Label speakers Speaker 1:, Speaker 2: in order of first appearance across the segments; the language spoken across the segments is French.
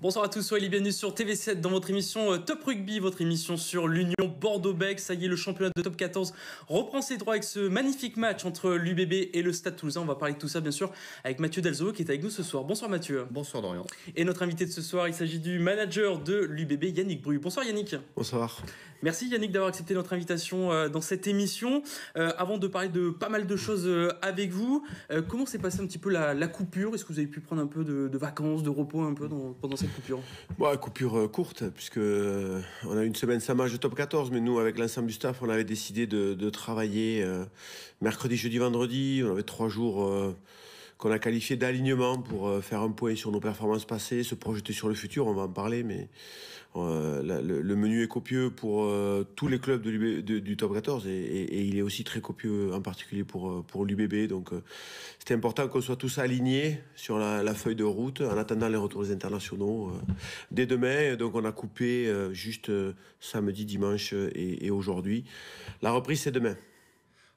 Speaker 1: Bonsoir à tous, soyez les bienvenus sur TV7 dans votre émission Top Rugby, votre émission sur l'Union Bordeaux-Bègles. Ça y est, le championnat de Top 14 reprend ses droits avec ce magnifique match entre l'UBB et le Stade Toulousain. On va parler de tout ça bien sûr avec Mathieu Delzo qui est avec nous ce soir. Bonsoir Mathieu.
Speaker 2: Bonsoir Dorian.
Speaker 1: Et notre invité de ce soir, il s'agit du manager de l'UBB, Yannick Bru. Bonsoir Yannick.
Speaker 3: Bonsoir.
Speaker 1: Merci Yannick d'avoir accepté notre invitation dans cette émission. Avant de parler de pas mal de choses avec vous, comment s'est passée un petit peu la coupure? Est-ce que vous avez pu prendre un peu de vacances, de repos un peu pendant cette coupure?
Speaker 3: Bon, coupure courte, puisque on a une semaine sans match de top 14, mais nous, avec l'ensemble du staff, on avait décidé de travailler mercredi, jeudi, vendredi. On avait 3 jours qu'on a qualifiés d'alignement pour faire un point sur nos performances passées, se projeter sur le futur, on va en parler, mais le menu est copieux pour tous les clubs du top 14 et il est aussi très copieux en particulier pour l'UBB, donc c'était important qu'on soit tous alignés sur la feuille de route en attendant les retours des internationaux dès demain. Donc on a coupé juste samedi, dimanche et aujourd'hui. La reprise c'est demain.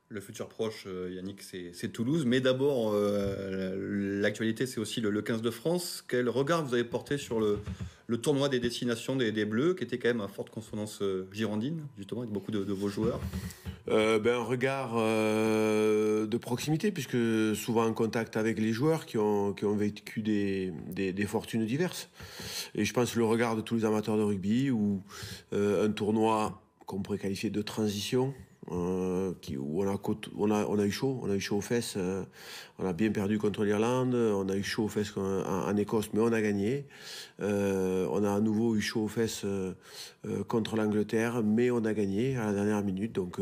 Speaker 2: Le futur proche, Yannick, c'est Toulouse. Mais d'abord, l'actualité, c'est aussi le 15 de France. Quel regard vous avez porté sur le tournoi des destinations des Bleus, qui était quand même à forte consonance girondine, justement, avec beaucoup de vos joueurs?
Speaker 3: Un regard de proximité, puisque souvent en contact avec les joueurs qui ont vécu des fortunes diverses. Et je pense le regard de tous les amateurs de rugby, ou un tournoi qu'on pourrait qualifier de transition, où on a eu chaud aux fesses, on a bien perdu contre l'Irlande, on a eu chaud aux fesses en Écosse, mais on a gagné, on a à nouveau eu chaud aux fesses contre l'Angleterre, mais on a gagné à la dernière minute. Donc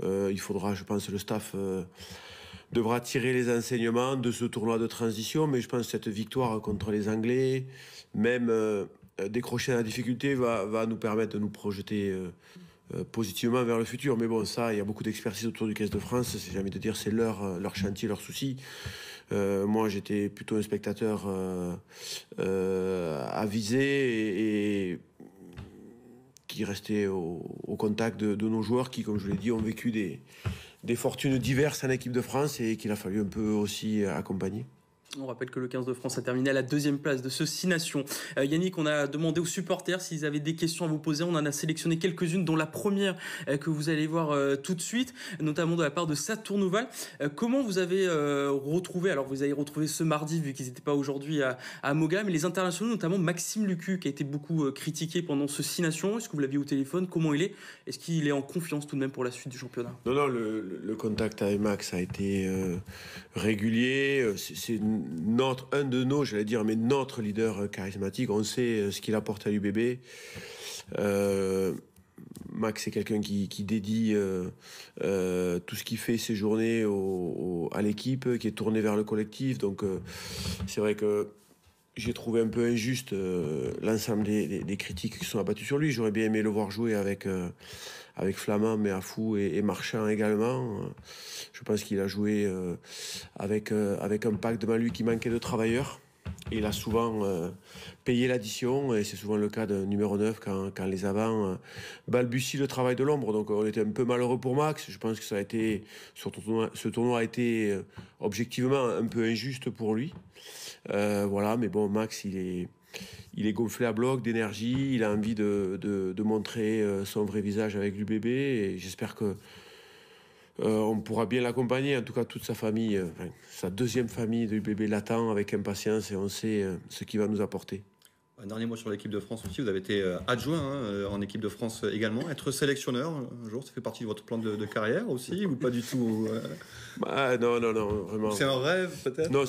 Speaker 3: il faudra, je pense, le staff devra tirer les enseignements de ce tournoi de transition, mais je pense que cette victoire contre les Anglais, même décrocher la difficulté, va nous permettre de nous projeter positivement vers le futur. Mais bon, ça, il y a beaucoup d'expertise autour du 15 de France, c'est jamais de dire c'est leur chantier, leur souci. Moi, j'étais plutôt un spectateur avisé et qui restait au contact de nos joueurs qui, comme je l'ai dit, ont vécu des fortunes diverses en équipe de France et qu'il a fallu un peu aussi accompagner.
Speaker 1: On rappelle que le 15 de France a terminé à la 2e place de ce 6 nations. Yannick, on a demandé aux supporters s'ils avaient des questions à vous poser. On en a sélectionné quelques-unes, dont la première que vous allez voir tout de suite, notamment de la part de Saturnoval. Comment vous avez retrouvé, alors vous avez retrouvé ce mardi, vu qu'ils n'étaient pas aujourd'hui à Moga, mais les internationaux, notamment Maxime Lucu, qui a été beaucoup critiqué pendant ce 6 nations. Est-ce que vous l'aviez au téléphone? Comment il est? Est-ce qu'il est en confiance tout de même pour la suite du championnat?
Speaker 3: Non, le contact avec Max a été régulier. C'est notre leader charismatique. On sait ce qu'il apporte à l'UBB. Max, c'est quelqu'un qui dédie tout ce qu'il fait ses journées à l'équipe, qui est tourné vers le collectif. Donc c'est vrai que j'ai trouvé un peu injuste l'ensemble des critiques qui sont abattues sur lui. J'aurais bien aimé le voir jouer avec Flamand, Meafou et Marchand également. Je pense qu'il a joué avec un pack devant lui qui manquait de travailleurs. Et il a souvent payé l'addition, et c'est souvent le cas d'un numéro 9 quand les avants balbutient le travail de l'ombre. Donc on était un peu malheureux pour Max. Je pense que ce tournoi a été objectivement un peu injuste pour lui. Voilà, mais bon, Max, il est gonflé à bloc d'énergie, il a envie de montrer son vrai visage avec l'UBB, et j'espère que on pourra bien l'accompagner. En tout cas, toute sa famille, sa deuxième famille de l'UBB l'attend avec impatience, et on sait ce qu'il va nous apporter.
Speaker 2: Un dernier mot sur l'équipe de France aussi. Vous avez été adjoint en équipe de France également. Être sélectionneur un jour, ça fait partie de votre plan de carrière aussi, ou pas du tout?
Speaker 3: Non, vraiment.
Speaker 2: C'est un rêve peut-être?
Speaker 3: Non,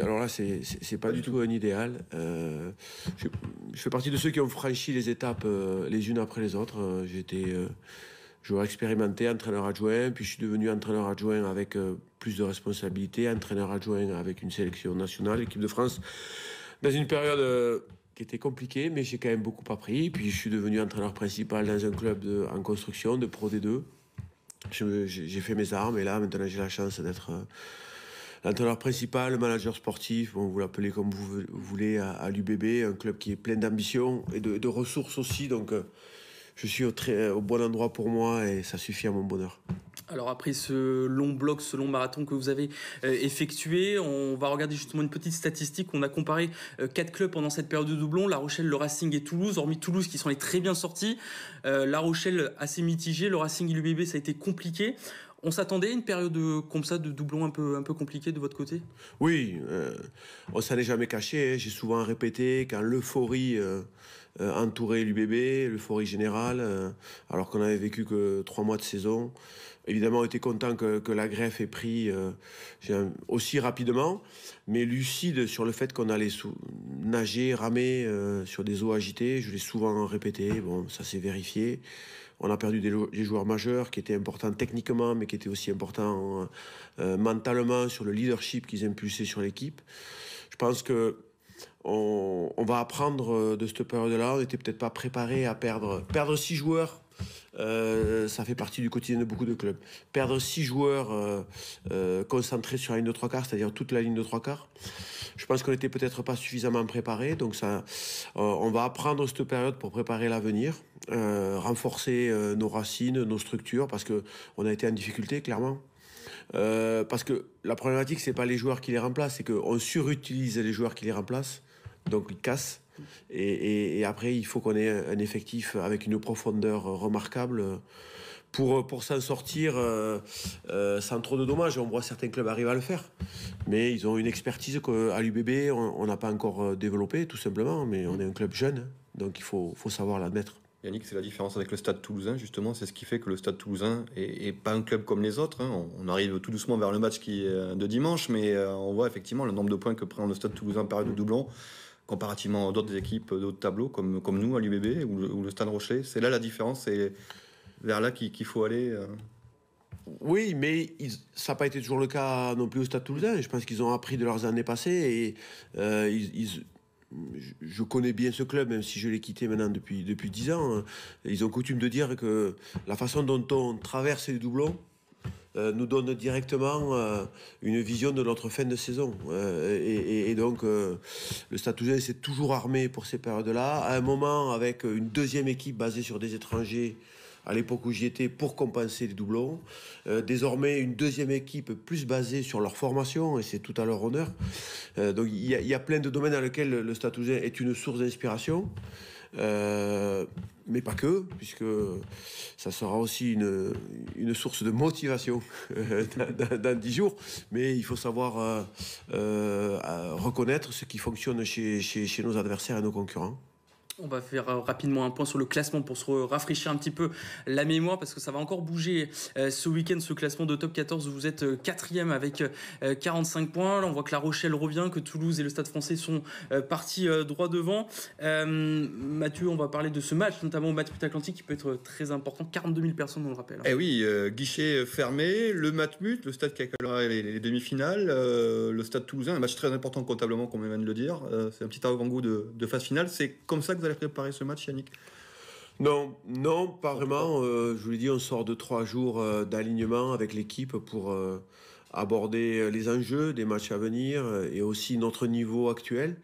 Speaker 3: alors là, c'est pas du tout un idéal. Je fais partie de ceux qui ont franchi les étapes les unes après les autres. J'ai été joueur expérimenté, entraîneur adjoint, puis je suis devenu entraîneur adjoint avec plus de responsabilités, entraîneur adjoint avec une sélection nationale, équipe de France, dans une période qui était compliquée, mais j'ai quand même beaucoup appris. Puis je suis devenu entraîneur principal dans un club en construction de Pro D2. J'ai fait mes armes, et là maintenant j'ai la chance d'être l'entraîneur principal, le manager sportif, bon, vous l'appelez comme vous voulez, à l'UBB, un club qui est plein d'ambition et de ressources aussi. Donc je suis au bon endroit pour moi et ça suffit à mon bonheur.
Speaker 1: Alors après ce long bloc, ce long marathon que vous avez effectué, on va regarder justement une petite statistique. On a comparé 4 clubs pendant cette période de doublon, La Rochelle, le Racing et Toulouse. Hormis Toulouse qui s'en est très bien sortis, La Rochelle assez mitigé, le Racing et l'UBB ça a été compliqué. On s'attendait à une période comme ça de doublon un peu compliquée de votre côté?
Speaker 3: Oui, on s'en est jamais caché, hein. J'ai souvent répété quand l'euphorie entourait l'UBB, l'euphorie générale, alors qu'on n'avait vécu que 3 mois de saison. Évidemment, on était content que la greffe ait pris aussi rapidement, mais lucide sur le fait qu'on allait nager, ramer sur des eaux agitées. Je l'ai souvent répété, bon, ça s'est vérifié. On a perdu des joueurs majeurs qui étaient importants techniquement, mais qui étaient aussi importants mentalement sur le leadership qu'ils impulsaient sur l'équipe. Je pense que on va apprendre de cette période-là. On n'était peut-être pas préparé à perdre 6 joueurs. Ça fait partie du quotidien de beaucoup de clubs. Perdre 6 joueurs concentrés sur la ligne de 3/4, c'est-à-dire toute la ligne de 3/4. Je pense qu'on n'était peut-être pas suffisamment préparé. Donc on va apprendre cette période pour préparer l'avenir, renforcer nos racines, nos structures, parce qu'on a été en difficulté, clairement. Parce que la problématique, c'est pas les joueurs qui les remplacent, c'est qu'on surutilise les joueurs qui les remplacent, donc ils cassent. Et après, il faut qu'on ait un effectif avec une profondeur remarquable pour s'en sortir sans trop de dommages. On voit certains clubs arriver à le faire, mais ils ont une expertise qu'à l'UBB, on n'a pas encore développée, tout simplement. Mais on est un club jeune, donc il faut savoir l'admettre.
Speaker 2: Yannick, c'est la différence avec le Stade Toulousain, justement. C'est ce qui fait que le Stade Toulousain est pas un club comme les autres, hein. On arrive tout doucement vers le match qui est de dimanche, mais on voit effectivement le nombre de points que prend le Stade Toulousain par période de doublon, comparativement à d'autres équipes d'autres tableaux, comme nous à l'UBB ou le Stade Rochelet. C'est là la différence, c'est vers là qu'il faut aller.
Speaker 3: Oui, mais ça n'a pas été toujours le cas non plus au Stade Toulousain. Je pense qu'ils ont appris de leurs années passées et je connais bien ce club, même si je l'ai quitté maintenant depuis 10 ans. Ils ont coutume de dire que la façon dont on traverse les doublons nous donne directement une vision de notre fin de saison. Et donc, le Stade Toulousain s'est toujours armé pour ces périodes-là. À un moment, avec une deuxième équipe basée sur des étrangers, à l'époque où j'y étais, pour compenser les doublons. Désormais, une deuxième équipe plus basée sur leur formation, et c'est tout à leur honneur. Donc il y a plein de domaines dans lesquels le Stade Toulousain est une source d'inspiration. Mais pas que, puisque ça sera aussi une source de motivation dans 10 jours. Mais il faut savoir reconnaître ce qui fonctionne chez nos adversaires et nos concurrents.
Speaker 1: On va faire rapidement un point sur le classement pour se rafraîchir un petit peu la mémoire, parce que ça va encore bouger ce week-end, ce classement de top 14 où vous êtes 4e avec 45 points. Là, on voit que La Rochelle revient, que Toulouse et le Stade Français sont partis droit devant. Mathieu, on va parler de ce match, notamment au Matmut Atlantique, qui peut être très important. 42 000 personnes, on le rappelle.
Speaker 2: Eh oui, guichet fermé, le Matmut, le stade qui accueillera les demi-finales, le Stade Toulousain, un match très important comptablement, comme on vient de le dire. C'est un petit avant-goût de phase finale. C'est comme ça que vous allez préparer ce match, Yannick?
Speaker 3: Non, pas vraiment. Je vous l'ai dit, on sort de 3 jours d'alignement avec l'équipe pour aborder les enjeux des matchs à venir et aussi notre niveau actuel.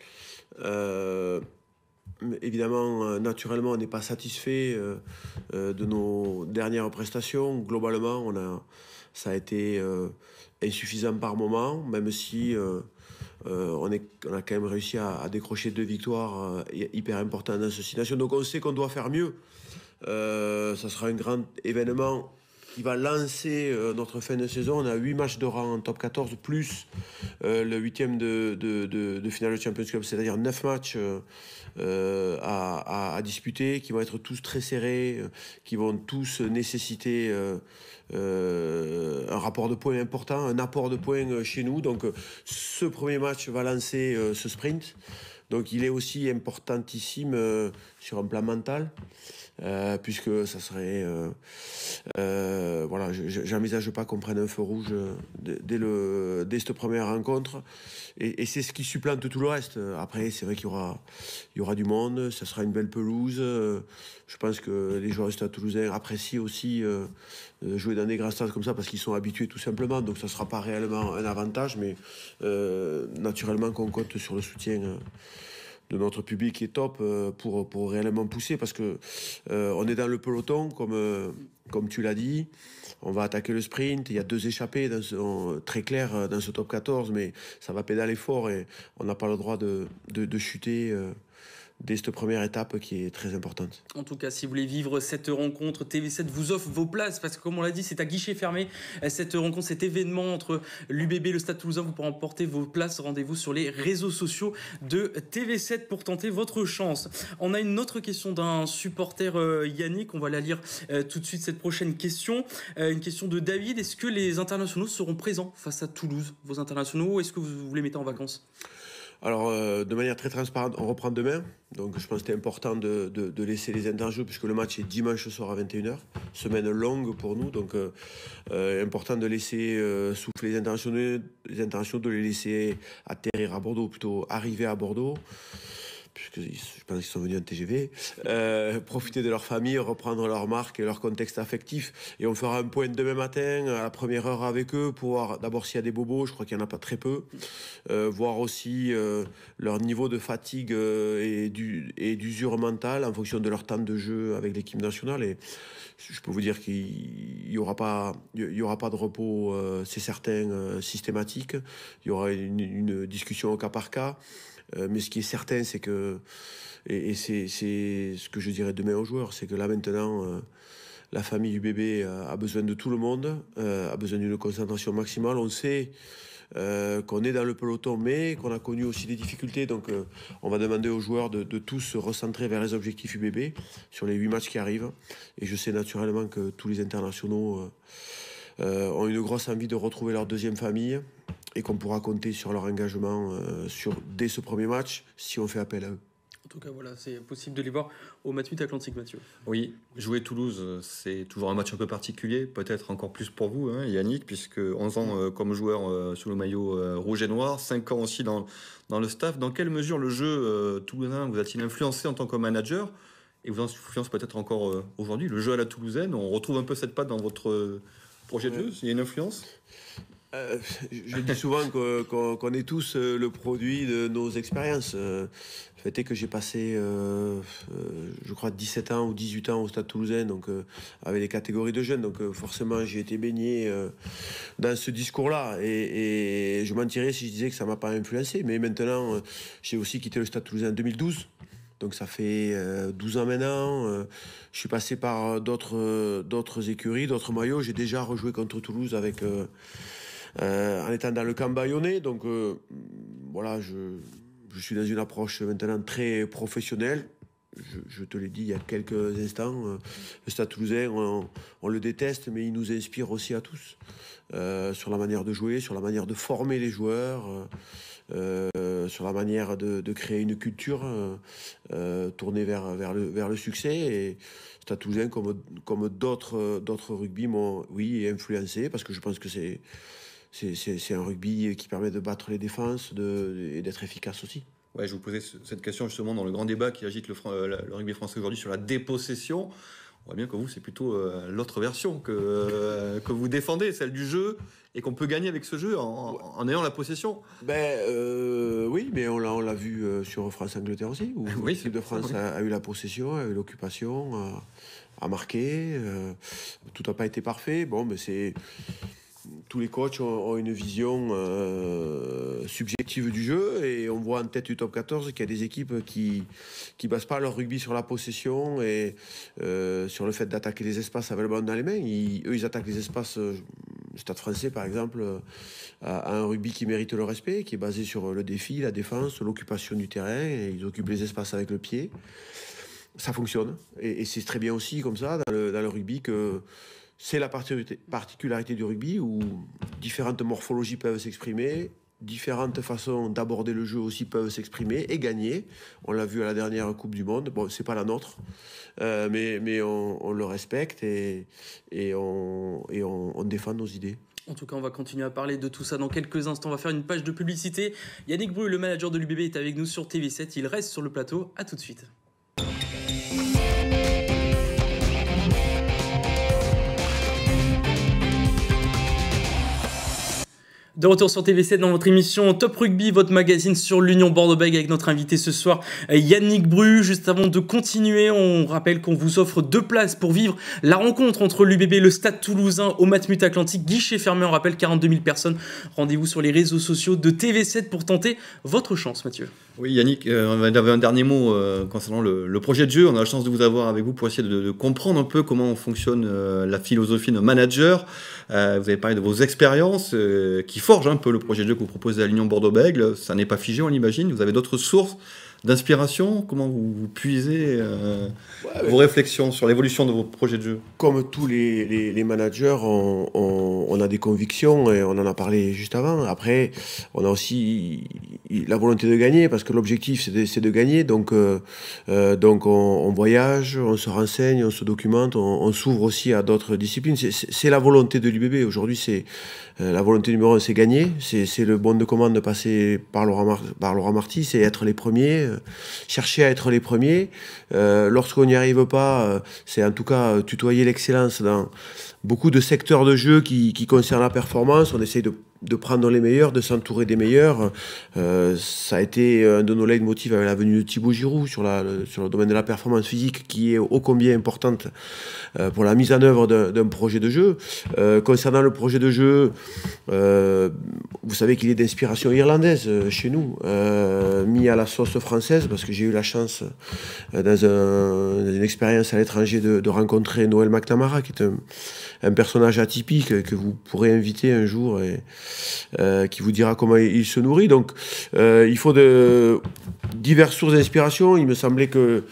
Speaker 3: Évidemment, naturellement, on n'est pas satisfait de nos dernières prestations. Globalement, ça a été insuffisant par moment, même si on a quand même réussi à décrocher 2 victoires hyper importantes dans cette situation. Donc on sait qu'on doit faire mieux. Ça sera un grand événement qui va lancer notre fin de saison. On a 8 matchs de rang en top 14, plus le 8e de finale de Champions Cup, c'est-à-dire 9 matchs à disputer, qui vont être tous très serrés, qui vont tous nécessiter un rapport de points important, un apport de points chez nous. Donc ce premier match va lancer ce sprint. Donc il est aussi importantissime sur un plan mental. Puisque ça serait voilà, j'envisage pas qu'on prenne un feu rouge dès cette première rencontre et c'est ce qui supplante tout le reste. Après c'est vrai qu'il y aura du monde, ça sera une belle pelouse. Je pense que les joueurs du Stade Toulousain apprécient aussi jouer dans des grands stades comme ça parce qu'ils sont habitués tout simplement, donc ça sera pas réellement un avantage, mais naturellement qu'on compte sur le soutien notre public qui est top pour réellement pousser, parce que on est dans le peloton, comme tu l'as dit. On va attaquer le sprint, il y a 2 échappées très claires dans ce top 14, mais ça va pédaler fort et on n'a pas le droit de chuter dès cette première étape qui est très importante.
Speaker 1: En tout cas, si vous voulez vivre cette rencontre, TV7 vous offre vos places, parce que comme on l'a dit, c'est à guichet fermé, cette rencontre, cet événement entre l'UBB et le Stade Toulousain. Vous pourrez emporter vos places. Rendez-vous sur les réseaux sociaux de TV7 pour tenter votre chance. On a une autre question d'un supporter, Yannick, on va la lire tout de suite, cette prochaine question. Une question de David: est-ce que les internationaux seront présents face à Toulouse, vos internationaux, ou est-ce que vous les mettez en vacances ?
Speaker 3: Alors, de manière très transparente, on reprend demain. Donc, je pense que c'était important de laisser les internationaux, puisque le match est dimanche soir à 21h. Semaine longue pour nous. Donc, important de laisser souffler les internationaux, de les laisser atterrir à Bordeaux, plutôt arriver à Bordeaux, puisque je pense qu'ils sont venus en TGV, profiter de leur famille, reprendre leur marque et leur contexte affectif. Et on fera un point demain matin à la première heure avec eux pour voir d'abord s'il y a des bobos, je crois qu'il n'y en a pas très peu, voir aussi leur niveau de fatigue et d'usure mentale en fonction de leur temps de jeu avec l'équipe nationale. Et je peux vous dire qu'il n'y aura pas de repos, c'est certain, systématique. Il y aura une discussion au cas par cas. Mais ce qui est certain, c'est que, et c'est ce que je dirais demain aux joueurs, c'est que là maintenant, la famille UBB a besoin de tout le monde, a besoin d'une concentration maximale. On sait qu'on est dans le peloton, mais qu'on a connu aussi des difficultés. Donc on va demander aux joueurs de tous se recentrer vers les objectifs UBB sur les 8 matchs qui arrivent. Et je sais naturellement que tous les internationaux ont une grosse envie de retrouver leur deuxième famille, et qu'on pourra compter sur leur engagement dès ce premier match si on fait appel à eux.
Speaker 1: En tout cas, voilà, c'est possible de les voir au Matmut Atlantique, Mathieu.
Speaker 2: Oui, jouer Toulouse, c'est toujours un match un peu particulier, peut-être encore plus pour vous, hein, Yannick, puisque 11 ans comme joueur sous le maillot rouge et noir, 5 ans aussi dans le staff. Dans quelle mesure le jeu toulousain vous a-t-il influencé en tant que manager, et vous influence peut-être encore aujourd'hui? Le jeu à la toulousaine, on retrouve un peu cette patte dans votre projet de jeu? Il y a une influence?
Speaker 3: Je dis souvent qu'on est tous le produit de nos expériences. Le fait est que j'ai passé, je crois, 17 ans ou 18 ans au Stade Toulousain, donc avec les catégories de jeunes. Donc forcément, j'ai été baigné dans ce discours-là. Et je mentirais si je disais que ça ne m'a pas influencé. Mais maintenant, j'ai aussi quitté le Stade Toulousain en 2012. Donc ça fait 12 ans maintenant. Je suis passé par d'autres écuries, d'autres maillots. J'ai déjà rejoué contre Toulouse avec... en étant dans le camp bayonnais, donc voilà, je suis dans une approche maintenant très professionnelle. Je te l'ai dit il y a quelques instants, le Stade Toulousain, on le déteste, mais il nous inspire aussi à tous, sur la manière de jouer, sur la manière de former les joueurs, sur la manière de créer une culture tournée vers le succès. Et Stade Toulousain, comme d'autres rugby, m'ont, oui, influencé, parce que je pense que c'est un rugby qui permet de battre les défenses et d'être efficace aussi.
Speaker 2: Ouais, je vous posais cette question justement dans le grand débat qui agite le rugby français aujourd'hui sur la dépossession. On voit bien que vous, c'est plutôt l'autre version que vous défendez, celle du jeu, et qu'on peut gagner avec ce jeu en ayant la possession.
Speaker 3: Oui, mais on l'a vu sur France-Angleterre aussi, où
Speaker 2: oui,
Speaker 3: l'équipe de France a eu la possession, a eu l'occupation, a marqué. Tout n'a pas été parfait. Bon, mais c'est... Tous les coachs ont une vision subjective du jeu, et on voit en tête du top 14 qu'il y a des équipes qui basent pas leur rugby sur la possession et sur le fait d'attaquer les espaces avec le ballon dans les mains. Ils attaquent les espaces. Le Stade Français, par exemple, a un rugby qui mérite le respect, qui est basé sur le défi, la défense, l'occupation du terrain, et ils occupent les espaces avec le pied. Ça fonctionne, et c'est très bien aussi comme ça dans le rugby que... C'est la particularité du rugby où différentes morphologies peuvent s'exprimer, différentes façons d'aborder le jeu aussi peuvent s'exprimer et gagner. On l'a vu à la dernière Coupe du Monde. Bon, c'est pas la nôtre, mais on le respecte et on défend nos idées.
Speaker 1: En tout cas, on va continuer à parler de tout ça dans quelques instants. On va faire une page de publicité. Yannick Bru, le manager de l'UBB, est avec nous sur TV7. Il reste sur le plateau. À tout de suite. De retour sur TV7 dans votre émission Top Rugby, votre magazine sur l'Union Bordeaux-Bègles avec notre invité ce soir Yannick Bru. Juste avant de continuer, on rappelle qu'on vous offre 2 places pour vivre la rencontre entre l'UBB et le Stade Toulousain au Matmut Atlantique. Guichet fermé, on rappelle 42 000 personnes. Rendez-vous sur les réseaux sociaux de TV7 pour tenter votre chance, Mathieu.
Speaker 2: Oui, Yannick, on avait un dernier mot concernant le projet de jeu. On a la chance de vous avoir avec vous pour essayer de comprendre un peu comment fonctionne la philosophie d'un manager. Vous avez parlé de vos expériences qui forgent un peu le projet de jeu que vous proposez à l'Union Bordeaux-Bègles. Ça n'est pas figé, on l'imagine. Vous avez d'autres sources d'inspiration? Comment vous puisez vos réflexions sur l'évolution de vos projets de jeu?
Speaker 3: Comme tous les managers, on a des convictions et on en a parlé juste avant. Après, on a aussi la volonté de gagner parce que l'objectif, c'est de gagner. Donc on voyage, on se renseigne, on se documente, on s'ouvre aussi à d'autres disciplines. C'est la volonté de l'UBB. Aujourd'hui, c'est la volonté numéro 1, c'est gagner. C'est le bon de commande de passer par Laurent Marty, c'est être les premiers, chercher à être les premiers. Lorsqu'on n'y arrive pas, c'est en tout cas tutoyer l'excellence dans beaucoup de secteurs de jeu qui concernent la performance. On essaye de prendre les meilleurs, de s'entourer des meilleurs. Ça a été un de nos leitmotifs avec la venue de Thibaut Giroud sur le domaine de la performance physique qui est ô combien importante pour la mise en œuvre d'un projet de jeu. Concernant le projet de jeu, vous savez qu'il est d'inspiration irlandaise chez nous, mis à la sauce française, parce que j'ai eu la chance, dans une expérience à l'étranger, de rencontrer Noël McNamara, qui est un personnage atypique que vous pourrez inviter un jour et qui vous dira comment il se nourrit. Donc il faut diverses sources d'inspiration. Il me semblait que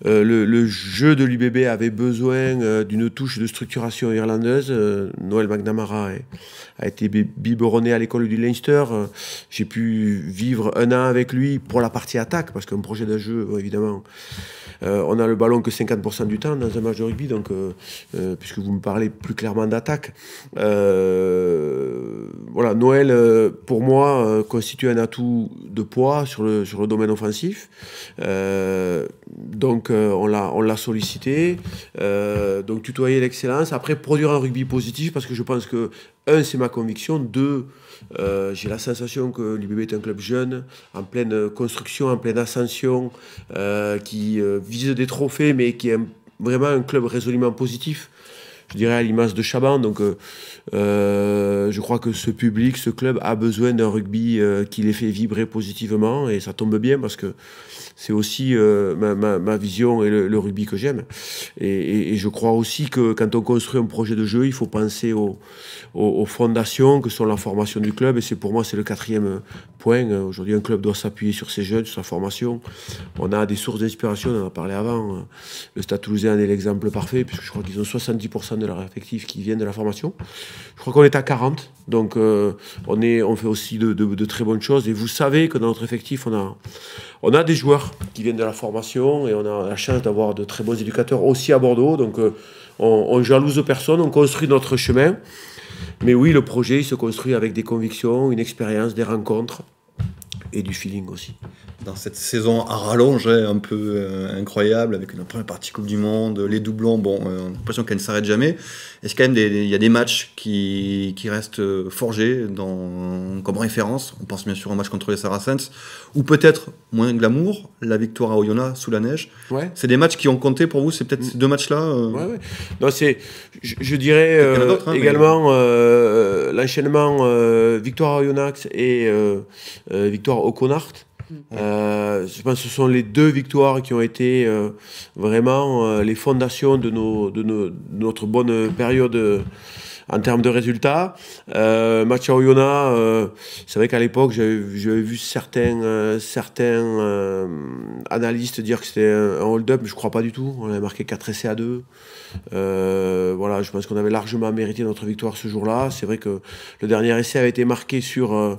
Speaker 3: le jeu de l'UBB avait besoin d'une touche de structuration irlandaise. Noël McNamara a été biberonné à l'école du Leinster. J'ai pu vivre un an avec lui pour la partie attaque, parce qu'un projet de jeu, évidemment, on a le ballon que 50% du temps dans un match de rugby, donc puisque vous me parlez plus clairement d'attaque. Voilà, Noël, pour moi, constitue un atout de poids sur le domaine offensif. Donc on l'a sollicité. Donc tutoyer l'excellence. Après, produire un rugby positif, parce que je pense que, 1, c'est ma conviction. 2, j'ai la sensation que l'UBB est un club jeune, en pleine construction, en pleine ascension, qui vise des trophées, mais qui est vraiment un club résolument positif. Je dirais à l'image de Chaban. Donc je crois que ce public, ce club a besoin d'un rugby qui les fait vibrer positivement, et ça tombe bien parce que c'est aussi ma vision et le rugby que j'aime. Et je crois aussi que quand on construit un projet de jeu, il faut penser aux fondations que sont la formation du club. Et pour moi, c'est le 4e point. Aujourd'hui, un club doit s'appuyer sur ses jeunes, sur sa formation. On a des sources d'inspiration, on en a parlé avant. Le Stade Toulousain est l'exemple parfait, puisque je crois qu'ils ont 70% de leur effectif qui viennent de la formation. Je crois qu'on est à 40. Donc on fait aussi de très bonnes choses. Et vous savez que dans notre effectif, on a des joueurs qui viennent de la formation, et on a la chance d'avoir de très bons éducateurs aussi à Bordeaux. Donc on jalouse personne, on construit notre chemin. Mais oui, le projet, il se construit avec des convictions, une expérience, des rencontres et du feeling aussi.
Speaker 2: Dans cette saison à rallonge un peu incroyable, avec une première partie Coupe du Monde, les doublons, bon, on a l'impression qu'elle ne s'arrête jamais. Est-ce quand même il y a des matchs qui restent forgés comme référence? On pense bien sûr au match contre les Saracens, ou peut-être moins glamour, la victoire à Oyonnax sous la neige. Ouais. C'est des matchs qui ont compté pour vous? C'est peut-être ces 2 matchs-là
Speaker 3: Ouais. Non, je dirais également l'enchaînement victoire à Oyonnax et victoire au Connacht. Je pense que ce sont les 2 victoires qui ont été vraiment les fondations de notre bonne période en termes de résultats. Match à Oyonnax, c'est vrai qu'à l'époque, j'avais vu certains analystes dire que c'était un hold-up, mais je ne crois pas du tout. On avait marqué 4 essais à 2. Voilà, je pense qu'on avait largement mérité notre victoire ce jour-là. C'est vrai que le dernier essai avait été marqué sur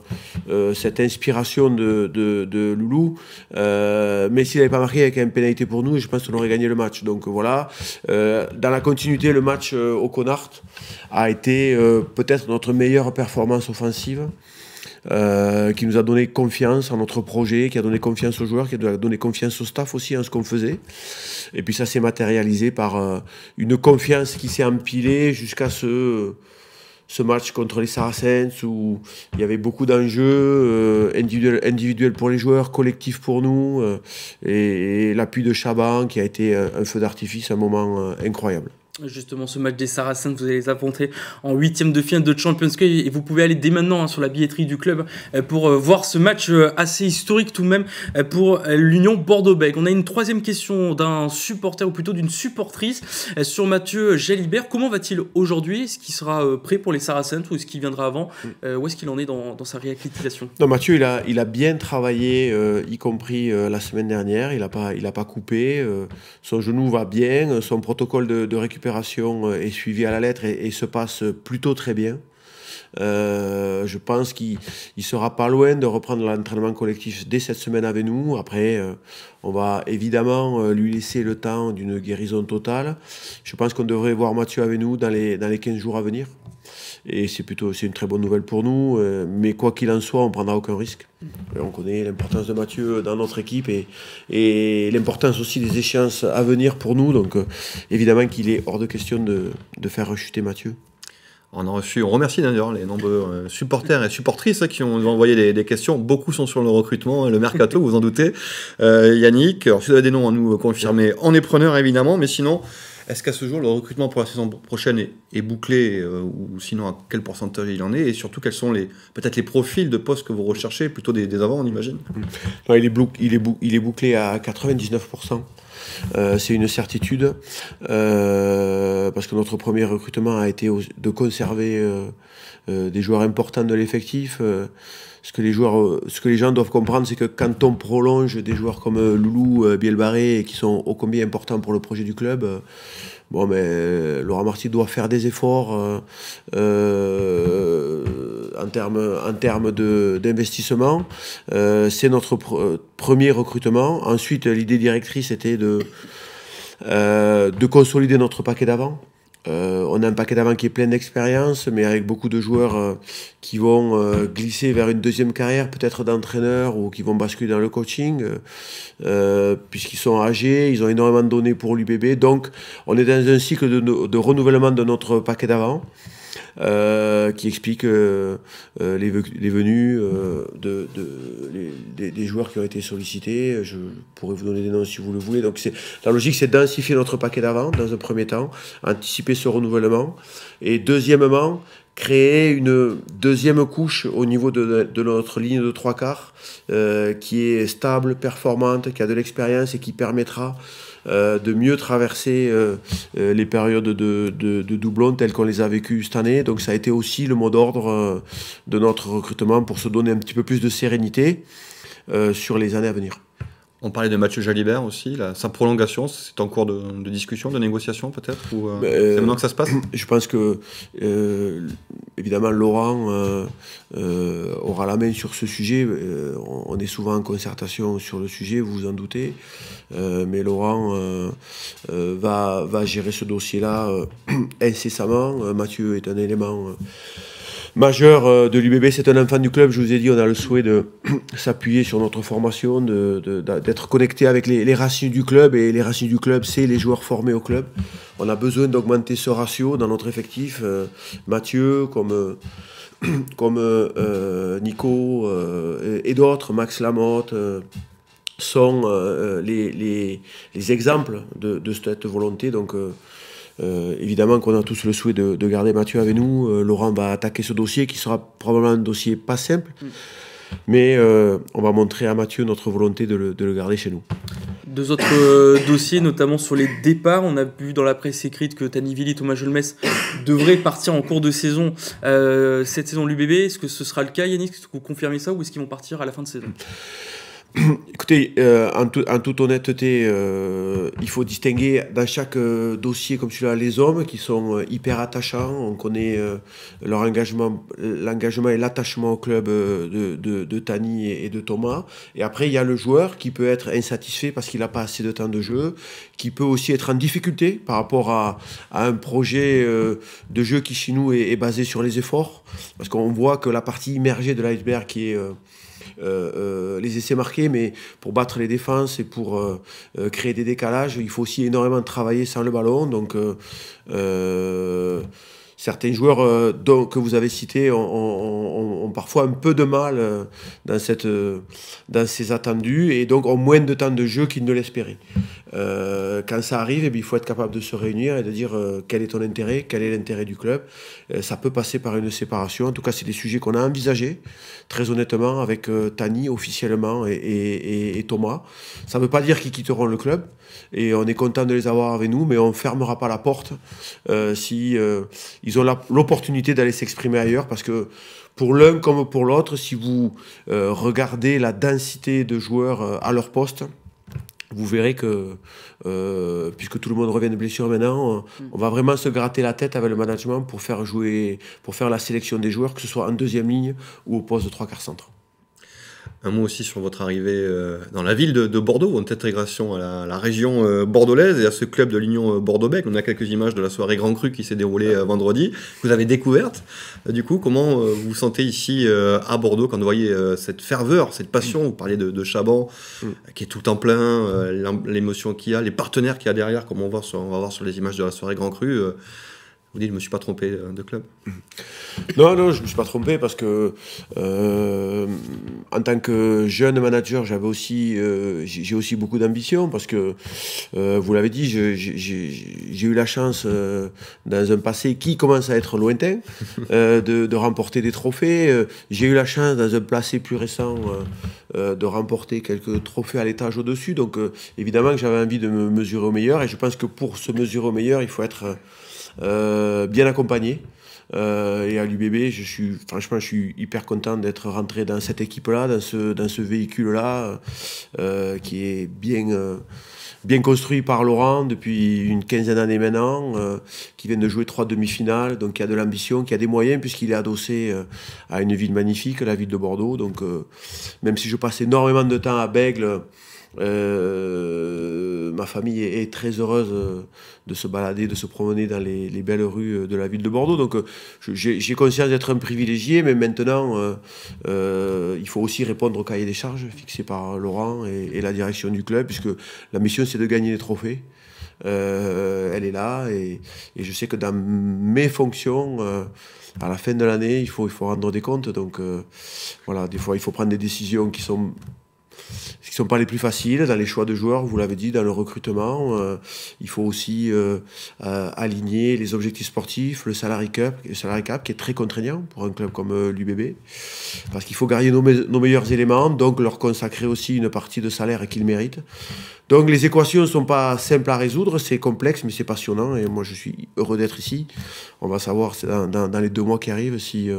Speaker 3: cette inspiration de Loulou, mais s'il n'avait pas marqué, il y avait quand même pénalité pour nous, et je pense qu'on aurait gagné le match. Donc voilà, dans la continuité, le match au Connacht a été peut-être notre meilleure performance offensive, qui nous a donné confiance en notre projet, qui a donné confiance aux joueurs, qui a donné confiance au staff aussi en ce qu'on faisait. Et puis ça s'est matérialisé par une confiance qui s'est empilée jusqu'à ce ce match contre les Saracens où il y avait beaucoup d'enjeux individuels pour les joueurs, collectifs pour nous, et l'appui de Chaban qui a été un feu d'artifice, un moment incroyable.
Speaker 1: Justement, ce match des Saracens, vous allez les affronter en 8e de finale de Champions League et vous pouvez aller dès maintenant sur la billetterie du club pour voir ce match assez historique tout de même pour l'Union Bordeaux-Bègles. On a une troisième question d'un supporter ou plutôt d'une supportrice sur Mathieu Jalibert. Comment va-t-il aujourd'hui? Est-ce qu'il sera prêt pour les Saracens ou est-ce qu'il viendra avant? Où est-ce qu'il en est dans sa réacclimatisation?
Speaker 3: Non, Mathieu, il a bien travaillé, y compris la semaine dernière. Il a pas coupé. Son genou va bien. Son protocole de récupération est suivi à la lettre et se passe plutôt très bien. Je pense qu'il sera pas loin de reprendre l'entraînement collectif dès cette semaine avec nous. Après, on va évidemment lui laisser le temps d'une guérison totale. Je pense qu'on devrait voir Mathieu avec nous dans les 15 jours à venir. Et c'est une très bonne nouvelle pour nous. Mais quoi qu'il en soit, on ne prendra aucun risque. On connaît l'importance de Mathieu dans notre équipe et l'importance aussi des échéances à venir pour nous. Donc évidemment qu'il est hors de question de faire rechuter Mathieu.
Speaker 2: On remercie d'ailleurs les nombreux supporters et supportrices qui ont envoyé des questions. Beaucoup sont sur le recrutement, le mercato, vous en doutez. Yannick, alors si vous avez des noms à nous confirmer, on est preneur évidemment, mais sinon, est-ce qu'à ce jour, le recrutement pour la saison prochaine est bouclé ou sinon à quel pourcentage il en est? Et surtout, quels sont peut-être les profils de postes que vous recherchez, plutôt des avants, on imagine?
Speaker 3: Non, il est bouclé à 99%. C'est une certitude parce que notre premier recrutement a été de conserver des joueurs importants de l'effectif. Ce que les gens doivent comprendre, c'est que quand on prolonge des joueurs comme Loulou, Bielbarré, qui sont ô combien importants pour le projet du club, Laurent Marty doit faire des efforts en termes d'investissement. C'est notre premier recrutement. Ensuite, l'idée directrice était de consolider notre paquet d'avant. On a un paquet d'avant qui est plein d'expérience, mais avec beaucoup de joueurs qui vont glisser vers une deuxième carrière, peut-être d'entraîneur, ou qui vont basculer dans le coaching, puisqu'ils sont âgés, ils ont énormément donné pour l'UBB. Donc, on est dans un cycle de renouvellement de notre paquet d'avant, qui explique les venues des joueurs qui ont été sollicités. Je pourrais vous donner des noms si vous le voulez. Donc la logique, c'est densifier notre paquet d'avant dans un premier temps, anticiper ce renouvellement, et deuxièmement, créer une deuxième couche au niveau de notre ligne de trois quarts qui est stable, performante, qui a de l'expérience et qui permettra de mieux traverser les périodes de doublons telles qu'on les a vécues cette année. Donc ça a été aussi le mot d'ordre de notre recrutement pour se donner un petit peu plus de sérénité sur les années à venir.
Speaker 2: On parlait de Mathieu Jalibert aussi, sa prolongation, c'est en cours de discussion, de négociation peut-être, ou c'est maintenant que ça se passe?
Speaker 3: Je pense que, évidemment, Laurent aura la main sur ce sujet. On est souvent en concertation sur le sujet, vous vous en doutez. Mais Laurent va gérer ce dossier-là incessamment. Mathieu est un élément majeur de l'UBB, c'est un enfant du club. Je vous ai dit, on a le souhait de s'appuyer sur notre formation, d'être connecté avec les racines du club. Et les racines du club, c'est les joueurs formés au club. On a besoin d'augmenter ce ratio dans notre effectif. Mathieu, comme Nico et d'autres, Max Lamotte, sont les exemples de cette volonté. Donc, évidemment qu'on a tous le souhait de garder Mathieu avec nous. Laurent va attaquer ce dossier qui sera probablement un dossier pas simple, mais on va montrer à Mathieu notre volonté de le garder chez nous.
Speaker 1: Deux autres dossiers, notamment sur les départs. On a vu dans la presse écrite que Tanivili, Thomas Jolmes devraient partir en cours de saison cette saison de l'UBB. Est-ce que ce sera le cas, Yannick? Est-ce que vous confirmez ça ou est-ce qu'ils vont partir à la fin de saison?
Speaker 3: Écoutez, en toute honnêteté, il faut distinguer dans chaque dossier comme celui-là les hommes qui sont hyper attachants. On connaît leur l'engagement et l'attachement au club de Tani et de Thomas. Et après, il y a le joueur qui peut être insatisfait parce qu'il n'a pas assez de temps de jeu, qui peut aussi être en difficulté par rapport à un projet de jeu qui chez nous est basé sur les efforts. Parce qu'on voit que la partie immergée de l'iceberg qui est les essais marqués, mais pour battre les défenses et pour créer des décalages, il faut aussi énormément travailler sans le ballon. Donc certains joueurs que vous avez cités ont parfois un peu de mal dans ces attendus et donc ont moins de temps de jeu qu'ils ne l'espéraient. Quand ça arrive, il faut être capable de se réunir et de dire quel est ton intérêt, quel est l'intérêt du club. Ça peut passer par une séparation. En tout cas, c'est des sujets qu'on a envisagés, très honnêtement, avec Tani officiellement et Thomas. Ça ne veut pas dire qu'ils quitteront le club. Et on est content de les avoir avec nous, mais on ne fermera pas la porte si ils ont l'opportunité d'aller s'exprimer ailleurs. Parce que pour l'un comme pour l'autre, si vous regardez la densité de joueurs à leur poste, vous verrez que, puisque tout le monde revient de blessure maintenant, on va vraiment se gratter la tête avec le management pour faire la sélection des joueurs, que ce soit en deuxième ligne ou au poste de 3/4 centre.
Speaker 2: Un mot aussi sur votre arrivée dans la ville de Bordeaux, votre intégration à la région bordelaise et à ce club de l'Union Bordeaux-Bègles. On a quelques images de la soirée Grand Cru qui s'est déroulée vendredi, que vous avez découverte. Du coup, comment vous vous sentez ici à Bordeaux quand vous voyez cette ferveur, cette passion? Vous parlez de Chaban, qui est tout le temps plein, l'émotion qu'il y a, les partenaires qu'il y a derrière, comme on va voir sur les images de la soirée Grand Cru. Vous dites, je ne me suis pas trompé de club.
Speaker 3: Non, je ne me suis pas trompé parce que en tant que jeune manager, j'ai aussi beaucoup d'ambition parce que, vous l'avez dit, j'ai eu la chance dans un passé qui commence à être lointain de remporter des trophées. J'ai eu la chance dans un passé plus récent de remporter quelques trophées à l'étage au-dessus. Donc évidemment que j'avais envie de me mesurer au meilleur et je pense que pour se mesurer au meilleur, il faut être bien accompagné. Et à l'UBB, franchement, je suis hyper content d'être rentré dans cette équipe-là, dans ce véhicule-là, qui est bien construit par Laurent depuis une quinzaine d'années maintenant, qui vient de jouer 3 demi-finales, donc qui a de l'ambition, qui a des moyens, puisqu'il est adossé à une ville magnifique, la ville de Bordeaux. Donc, même si je passe énormément de temps à Bègles, ma famille est très heureuse de se balader, de se promener dans les belles rues de la ville de Bordeaux. Donc j'ai conscience d'être un privilégié, mais maintenant il faut aussi répondre au cahier des charges fixé par Laurent et la direction du club, puisque la mission c'est de gagner des trophées. Elle est là et je sais que dans mes fonctions, à la fin de l'année, il faut rendre des comptes. Donc voilà, des fois il faut prendre des décisions qui sont pas les plus faciles dans les choix de joueurs, vous l'avez dit, dans le recrutement. Il faut aussi aligner les objectifs sportifs, le salary cap qui est très contraignant pour un club comme l'UBB, parce qu'il faut garder nos meilleurs éléments, donc leur consacrer aussi une partie de salaire qu'ils méritent. Donc les équations ne sont pas simples à résoudre, c'est complexe, mais c'est passionnant, et moi je suis heureux d'être ici. On va savoir dans les 2 mois qui arrivent si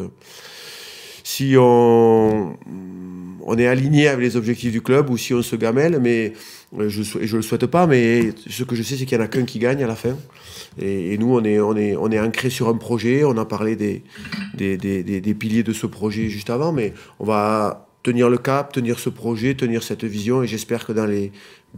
Speaker 3: on est aligné avec les objectifs du club ou si on se gamelle, mais je le souhaite pas, mais ce que je sais, c'est qu'il n'y en a qu'un qui gagne à la fin. Et nous, on est ancré sur un projet. On a parlé des piliers de ce projet juste avant, mais on va tenir le cap, tenir ce projet, tenir cette vision, et j'espère que dans les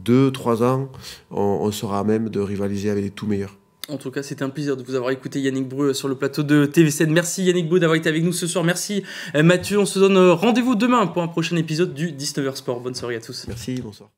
Speaker 3: 2-3 ans, on sera à même de rivaliser avec les tout meilleurs.
Speaker 1: En tout cas, c'était un plaisir de vous avoir écouté, Yannick Breu, sur le plateau de TV7. Merci Yannick Breu d'avoir été avec nous ce soir. Merci Mathieu. On se donne rendez-vous demain pour un prochain épisode du 19h Sport. Bonne soirée à tous.
Speaker 3: Merci, bonsoir.